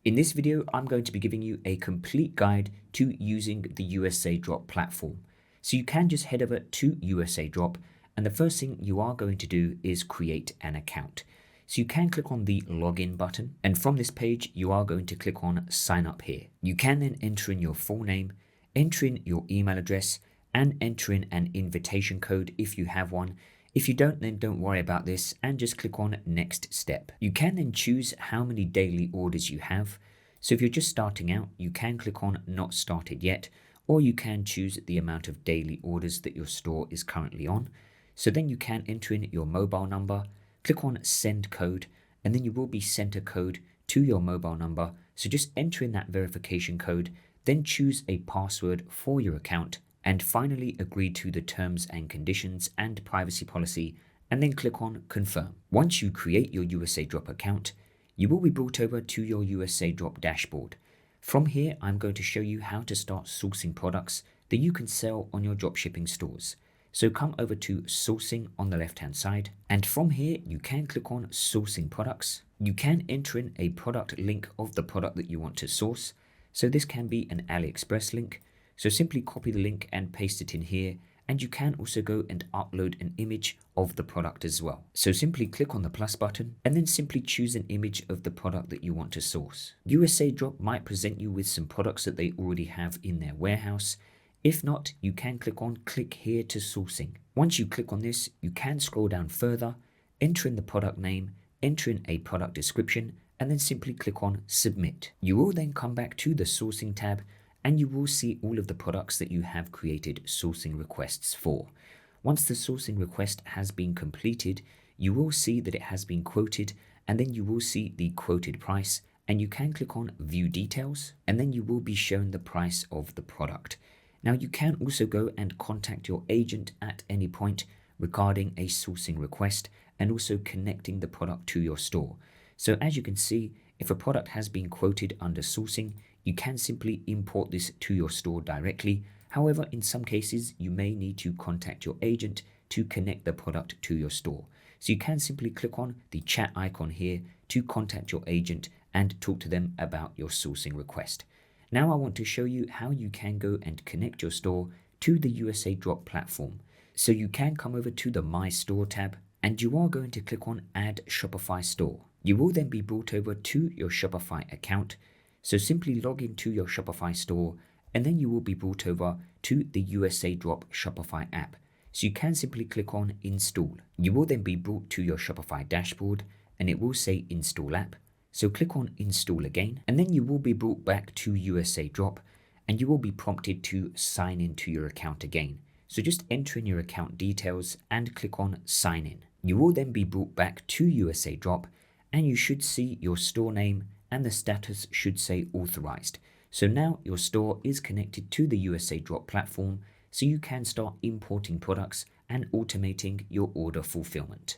In this video, I'm going to be giving you a complete guide to using the USAdrop platform. So you can just head over to USAdrop, and the first thing you are going to do is create an account. So you can click on the login button, and from this page, you are going to click on sign up here. You can then enter in your full name, enter in your email address, and enter in an invitation code if you have one. If you don't, then don't worry about this and just click on next step. You can then choose how many daily orders you have. So if you're just starting out, you can click on not started yet, or you can choose the amount of daily orders that your store is currently on. So then you can enter in your mobile number, click on send code, and then you will be sent a code to your mobile number. So just enter in that verification code, then choose a password for your account, and finally agree to the terms and conditions and privacy policy, and then click on confirm. Once you create your USAdrop account, you will be brought over to your USAdrop dashboard. From here, I'm going to show you how to start sourcing products that you can sell on your dropshipping stores. So come over to sourcing on the left hand side, and from here you can click on sourcing products. You can enter in a product link of the product that you want to source. So this can be an AliExpress link. So simply copy the link and paste it in here, and you can also go and upload an image of the product as well. So simply click on the plus button and then simply choose an image of the product that you want to source. USAdrop might present you with some products that they already have in their warehouse. If not, you can click on click here to sourcing. Once you click on this, you can scroll down further, enter in the product name, enter in a product description, and then simply click on submit. You will then come back to the sourcing tab, and you will see all of the products that you have created sourcing requests for. Once the sourcing request has been completed, you will see that it has been quoted, and then you will see the quoted price, and you can click on view details, and then you will be shown the price of the product. Now you can also go and contact your agent at any point regarding a sourcing request and also connecting the product to your store. So as you can see, if a product has been quoted under sourcing, you can simply import this to your store directly. However, in some cases, you may need to contact your agent to connect the product to your store. So you can simply click on the chat icon here to contact your agent and talk to them about your sourcing request. Now I want to show you how you can go and connect your store to the USAdrop platform. So you can come over to the My Store tab, and you are going to click on Add Shopify Store. You will then be brought over to your Shopify account. So simply log into your Shopify store, and then you will be brought over to the USAdrop Shopify app. So you can simply click on install. You will then be brought to your Shopify dashboard, and it will say install app. So click on install again, and then you will be brought back to USAdrop, and you will be prompted to sign into your account again. So just enter in your account details and click on sign in. You will then be brought back to USAdrop, and you should see your store name, and the status should say authorized. So now your store is connected to the USAdrop platform, so you can start importing products and automating your order fulfillment.